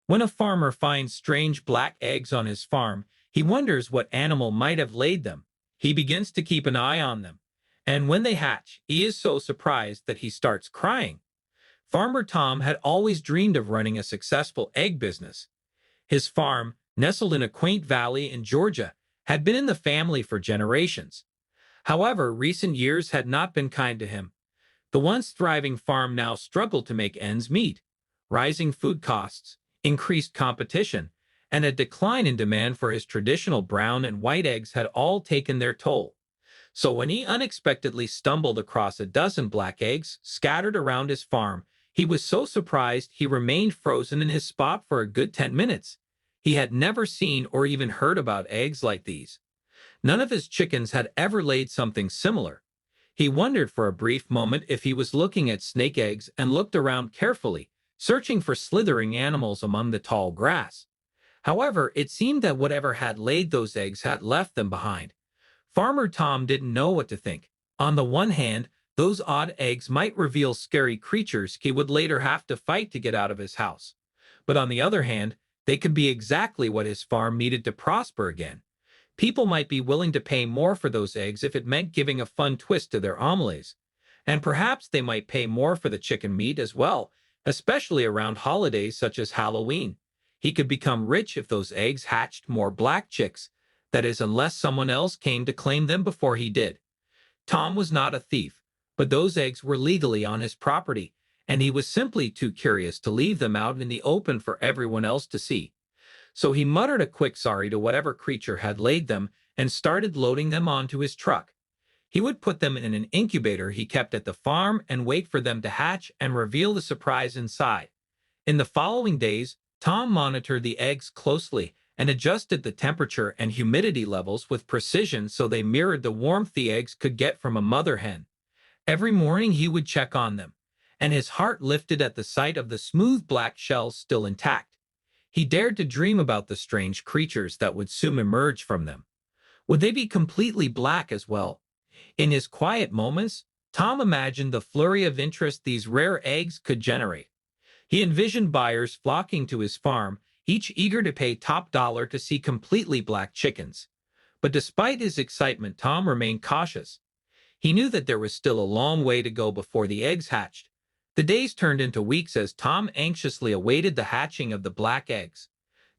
When a farmer finds strange black eggs on his farm, he wonders what animal might have laid them. He begins to keep an eye on them, and when they hatch, he is so surprised that he starts crying. Farmer Tom had always dreamed of running a successful egg business. His farm, nestled in a quaint valley in Georgia, had been in the family for generations. However, recent years had not been kind to him. The once thriving farm now struggled to make ends meet. Rising food costs, increased competition, and a decline in demand for his traditional brown and white eggs had all taken their toll. So when he unexpectedly stumbled across a dozen black eggs scattered around his farm, he was so surprised he remained frozen in his spot for a good 10 minutes. He had never seen or even heard about eggs like these. None of his chickens had ever laid something similar. He wondered for a brief moment if he was looking at snake eggs and looked around carefully, searching for slithering animals among the tall grass. However, it seemed that whatever had laid those eggs had left them behind. Farmer Tom didn't know what to think. On the one hand, those odd eggs might reveal scary creatures he would later have to fight to get out of his house. But on the other hand, they could be exactly what his farm needed to prosper again. People might be willing to pay more for those eggs if it meant giving a fun twist to their omelets. And perhaps they might pay more for the chicken meat as well, especially around holidays such as Halloween. He could become rich if those eggs hatched more black chicks, that is, unless someone else came to claim them before he did. Tom was not a thief, but those eggs were legally on his property, and he was simply too curious to leave them out in the open for everyone else to see. So he muttered a quick sorry to whatever creature had laid them and started loading them onto his truck. He would put them in an incubator he kept at the farm and wait for them to hatch and reveal the surprise inside. In the following days, Tom monitored the eggs closely and adjusted the temperature and humidity levels with precision so they mirrored the warmth the eggs could get from a mother hen. Every morning he would check on them, and his heart lifted at the sight of the smooth black shells still intact. He dared to dream about the strange creatures that would soon emerge from them. Would they be completely black as well? In his quiet moments, Tom imagined the flurry of interest these rare eggs could generate. He envisioned buyers flocking to his farm, each eager to pay top dollar to see completely black chickens. But despite his excitement, Tom remained cautious. He knew that there was still a long way to go before the eggs hatched. The days turned into weeks as Tom anxiously awaited the hatching of the black eggs.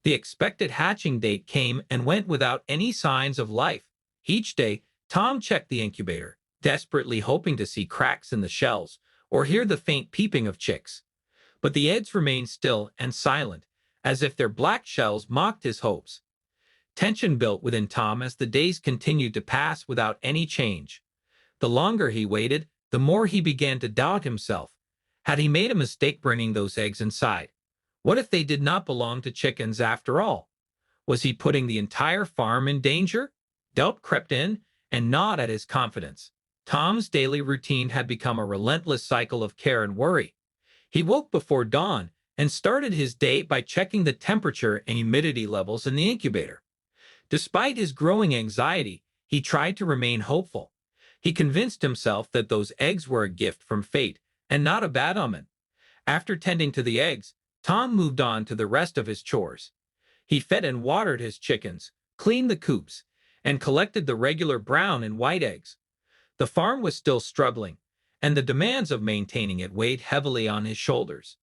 The expected hatching date came and went without any signs of life. Each day, Tom checked the incubator, desperately hoping to see cracks in the shells or hear the faint peeping of chicks. But the eggs remained still and silent, as if their black shells mocked his hopes. Tension built within Tom as the days continued to pass without any change. The longer he waited, the more he began to doubt himself. Had he made a mistake bringing those eggs inside? What if they did not belong to chickens after all? Was he putting the entire farm in danger? Doubt crept in and gnawed at his confidence. Tom's daily routine had become a relentless cycle of care and worry. He woke before dawn and started his day by checking the temperature and humidity levels in the incubator. Despite his growing anxiety, he tried to remain hopeful. He convinced himself that those eggs were a gift from fate and not a bad omen. After tending to the eggs, Tom moved on to the rest of his chores. He fed and watered his chickens, cleaned the coops, and collected the regular brown and white eggs. The farm was still struggling, and the demands of maintaining it weighed heavily on his shoulders.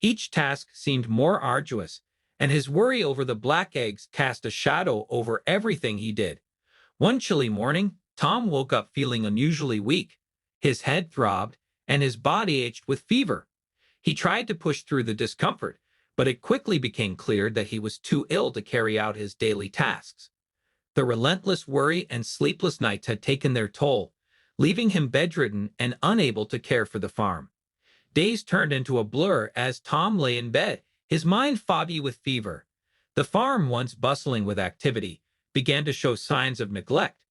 Each task seemed more arduous, and his worry over the black eggs cast a shadow over everything he did. One chilly morning, Tom woke up feeling unusually weak. His head throbbed, and his body ached with fever. He tried to push through the discomfort, but it quickly became clear that he was too ill to carry out his daily tasks. The relentless worry and sleepless nights had taken their toll, leaving him bedridden and unable to care for the farm. Days turned into a blur as Tom lay in bed, his mind foggy with fever. The farm, once bustling with activity, began to show signs of neglect.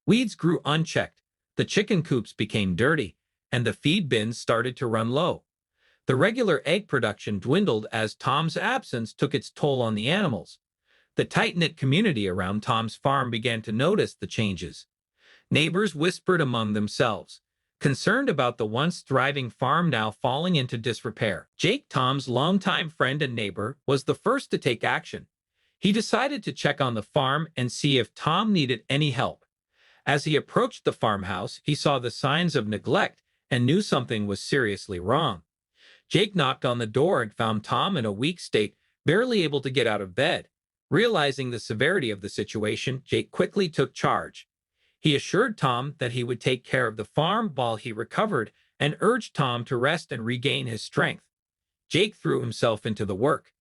Weeds grew unchecked, the chicken coops became dirty, and the feed bins started to run low. The regular egg production dwindled as Tom's absence took its toll on the animals. The tight-knit community around Tom's farm began to notice the changes. Neighbors whispered among themselves, concerned about the once thriving farm now falling into disrepair. Jake, Tom's longtime friend and neighbor, was the first to take action. He decided to check on the farm and see if Tom needed any help. As he approached the farmhouse, he saw the signs of neglect and knew something was seriously wrong. Jake knocked on the door and found Tom in a weak state, barely able to get out of bed. Realizing the severity of the situation, Jake quickly took charge. He assured Tom that he would take care of the farm while he recovered and urged Tom to rest and regain his strength. Jake threw himself into the work.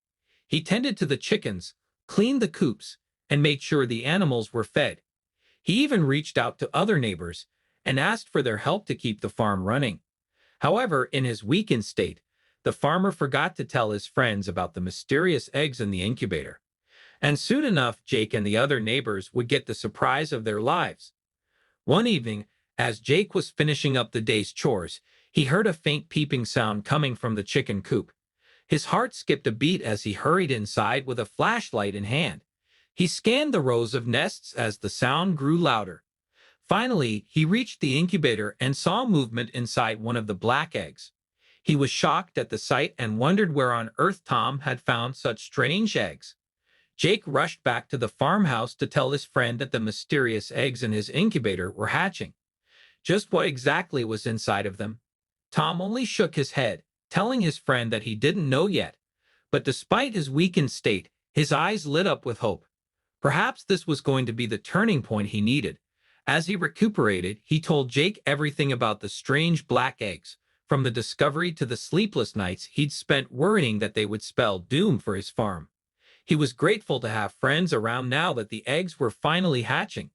He tended to the chickens, cleaned the coops, and made sure the animals were fed. He even reached out to other neighbors and asked for their help to keep the farm running. However, in his weakened state, the farmer forgot to tell his friends about the mysterious eggs in the incubator. And soon enough, Jake and the other neighbors would get the surprise of their lives. One evening, as Jake was finishing up the day's chores, he heard a faint peeping sound coming from the chicken coop. His heart skipped a beat as he hurried inside with a flashlight in hand. He scanned the rows of nests as the sound grew louder. Finally, he reached the incubator and saw movement inside one of the black eggs. He was shocked at the sight and wondered where on earth Tom had found such strange eggs. Jake rushed back to the farmhouse to tell his friend that the mysterious eggs in his incubator were hatching. Just what exactly was inside of them? Tom only shook his head, telling his friend that he didn't know yet. But despite his weakened state, his eyes lit up with hope. Perhaps this was going to be the turning point he needed. As he recuperated, he told Jake everything about the strange black eggs, from the discovery to the sleepless nights he'd spent worrying that they would spell doom for his farm. He was grateful to have friends around now that the eggs were finally hatching.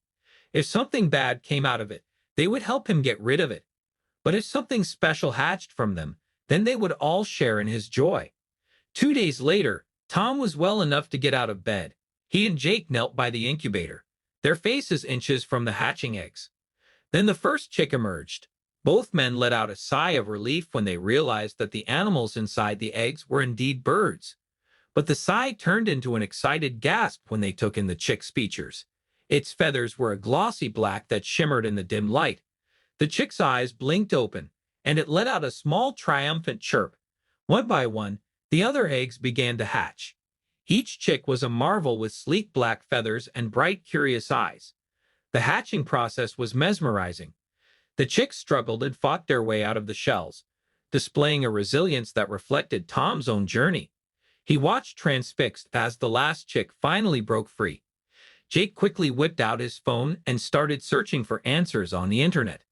If something bad came out of it, they would help him get rid of it. But if something special hatched from them, then they would all share in his joy. 2 days later, Tom was well enough to get out of bed. He and Jake knelt by the incubator, their faces inches from the hatching eggs. Then the first chick emerged. Both men let out a sigh of relief when they realized that the animals inside the eggs were indeed birds. But the sigh turned into an excited gasp when they took in the chick's features. Its feathers were a glossy black that shimmered in the dim light. The chick's eyes blinked open, and it let out a small triumphant chirp. One by one, the other eggs began to hatch. Each chick was a marvel with sleek black feathers and bright, curious eyes. The hatching process was mesmerizing. The chicks struggled and fought their way out of the shells, displaying a resilience that reflected Tom's own journey. He watched transfixed as the last chick finally broke free. Jake quickly whipped out his phone and started searching for answers on the internet.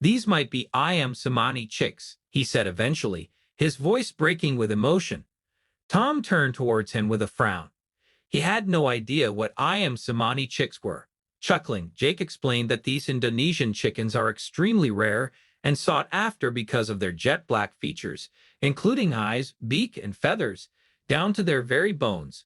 "These might be I am Samani chicks," he said eventually, his voice breaking with emotion. Tom turned towards him with a frown. He had no idea what I am Samani chicks were. Chuckling, Jake explained that these Indonesian chickens are extremely rare and sought after because of their jet black features, including eyes, beak, and feathers, down to their very bones.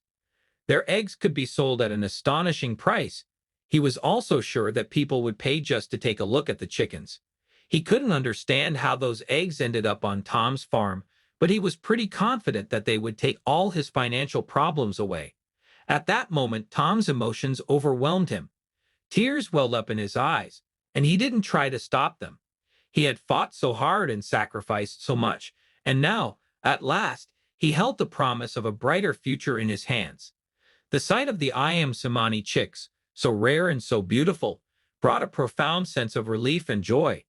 Their eggs could be sold at an astonishing price. He was also sure that people would pay just to take a look at the chickens. He couldn't understand how those eggs ended up on Tom's farm, but he was pretty confident that they would take all his financial problems away. At that moment, Tom's emotions overwhelmed him. Tears welled up in his eyes, and he didn't try to stop them. He had fought so hard and sacrificed so much, and now, at last, he held the promise of a brighter future in his hands. The sight of the I am Samani chicks, so rare and so beautiful, brought a profound sense of relief and joy.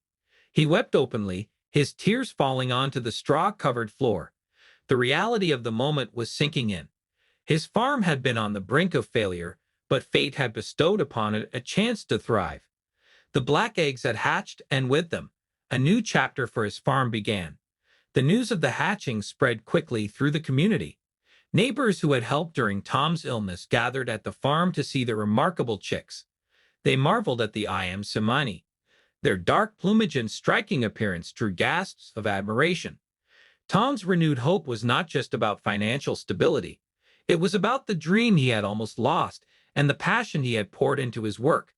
He wept openly, his tears falling onto the straw-covered floor. The reality of the moment was sinking in. His farm had been on the brink of failure, but fate had bestowed upon it a chance to thrive. The black eggs had hatched, and with them, a new chapter for his farm began. The news of the hatching spread quickly through the community. Neighbors who had helped during Tom's illness gathered at the farm to see the remarkable chicks. They marveled at the I am Samani. Their dark plumage and striking appearance drew gasps of admiration. Tom's renewed hope was not just about financial stability. It was about the dream he had almost lost and the passion he had poured into his work.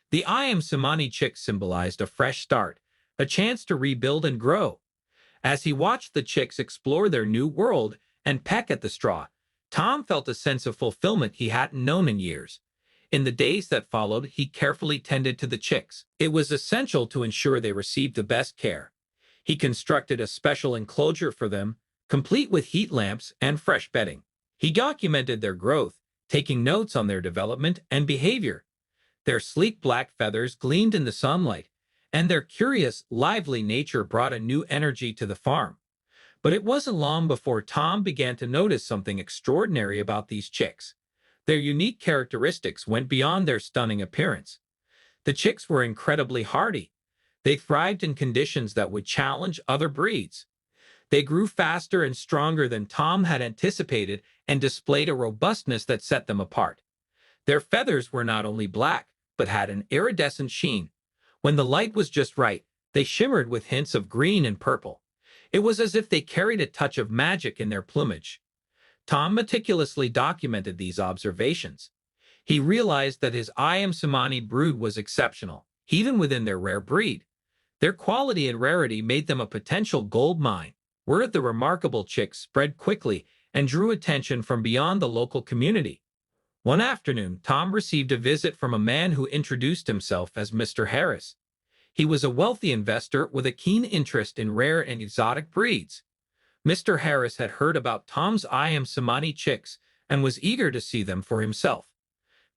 The I am Samani chicks symbolized a fresh start, a chance to rebuild and grow. As he watched the chicks explore their new world and peck at the straw, Tom felt a sense of fulfillment he hadn't known in years. In the days that followed, he carefully tended to the chicks. It was essential to ensure they received the best care. He constructed a special enclosure for them, complete with heat lamps and fresh bedding. He documented their growth, taking notes on their development and behavior. Their sleek black feathers gleamed in the sunlight, and their curious, lively nature brought a new energy to the farm. But it wasn't long before Tom began to notice something extraordinary about these chicks. Their unique characteristics went beyond their stunning appearance. The chicks were incredibly hardy. They thrived in conditions that would challenge other breeds. They grew faster and stronger than Tom had anticipated and displayed a robustness that set them apart. Their feathers were not only black, but had an iridescent sheen. When the light was just right, they shimmered with hints of green and purple. It was as if they carried a touch of magic in their plumage. Tom meticulously documented these observations. He realized that his Samani brood was exceptional, even within their rare breed. Their quality and rarity made them a potential gold mine. Word of the remarkable chicks spread quickly and drew attention from beyond the local community. One afternoon, Tom received a visit from a man who introduced himself as Mr. Harris. He was a wealthy investor with a keen interest in rare and exotic breeds. Mr. Harris had heard about Tom's Samani chicks and was eager to see them for himself.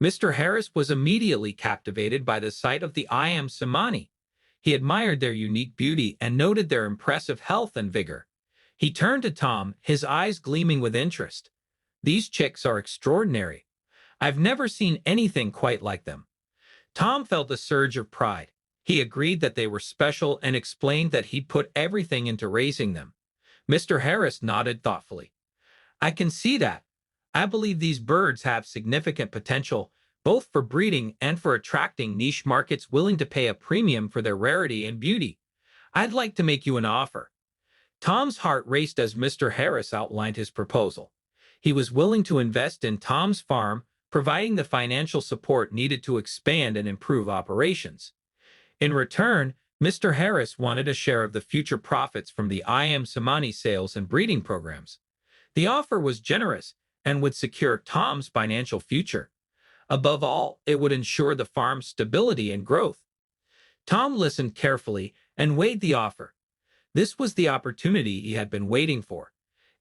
Mr. Harris was immediately captivated by the sight of the Samani. He admired their unique beauty and noted their impressive health and vigor. He turned to Tom, his eyes gleaming with interest. "These chicks are extraordinary. I've never seen anything quite like them." Tom felt a surge of pride. He agreed that they were special and explained that he'd put everything into raising them. Mr. Harris nodded thoughtfully. "I can see that. I believe these birds have significant potential, both for breeding and for attracting niche markets willing to pay a premium for their rarity and beauty. I'd like to make you an offer." Tom's heart raced as Mr. Harris outlined his proposal. He was willing to invest in Tom's farm, providing the financial support needed to expand and improve operations. In return, Mr. Harris wanted a share of the future profits from the Samani sales and breeding programs. The offer was generous and would secure Tom's financial future. Above all, it would ensure the farm's stability and growth. Tom listened carefully and weighed the offer. This was the opportunity he had been waiting for.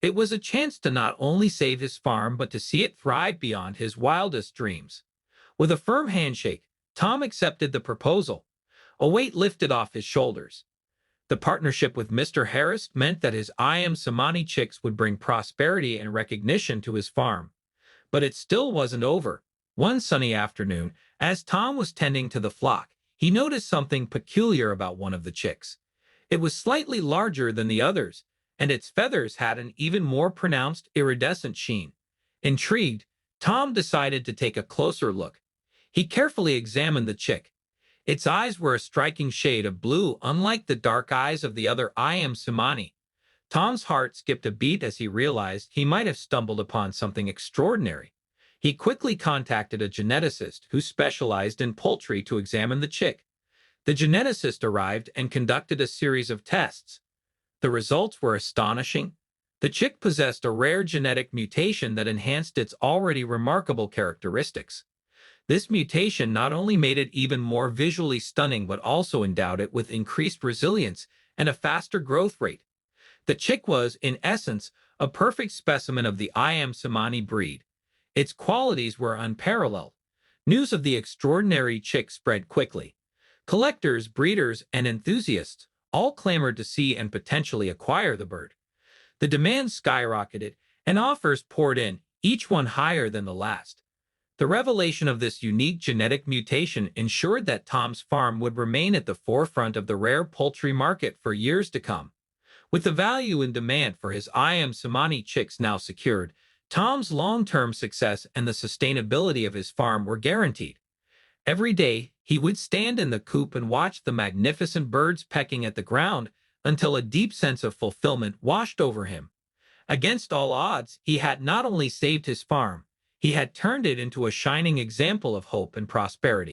It was a chance to not only save his farm, but to see it thrive beyond his wildest dreams. With a firm handshake, Tom accepted the proposal. A weight lifted off his shoulders. The partnership with Mr. Harris meant that his Samani chicks would bring prosperity and recognition to his farm. But it still wasn't over. One sunny afternoon, as Tom was tending to the flock, he noticed something peculiar about one of the chicks. It was slightly larger than the others, and its feathers had an even more pronounced iridescent sheen. Intrigued, Tom decided to take a closer look. He carefully examined the chick. Its eyes were a striking shade of blue, unlike the dark eyes of the other Samani. Tom's heart skipped a beat as he realized he might have stumbled upon something extraordinary. He quickly contacted a geneticist who specialized in poultry to examine the chick. The geneticist arrived and conducted a series of tests. The results were astonishing. The chick possessed a rare genetic mutation that enhanced its already remarkable characteristics. This mutation not only made it even more visually stunning, but also endowed it with increased resilience and a faster growth rate. The chick was, in essence, a perfect specimen of the Samani breed. Its qualities were unparalleled. News of the extraordinary chick spread quickly. Collectors, breeders, and enthusiasts all clamored to see and potentially acquire the bird. The demand skyrocketed, and offers poured in, each one higher than the last. The revelation of this unique genetic mutation ensured that Tom's farm would remain at the forefront of the rare poultry market for years to come. With the value and demand for his Samani chicks now secured, Tom's long-term success and the sustainability of his farm were guaranteed. Every day, he would stand in the coop and watch the magnificent birds pecking at the ground until a deep sense of fulfillment washed over him. Against all odds, he had not only saved his farm, he had turned it into a shining example of hope and prosperity.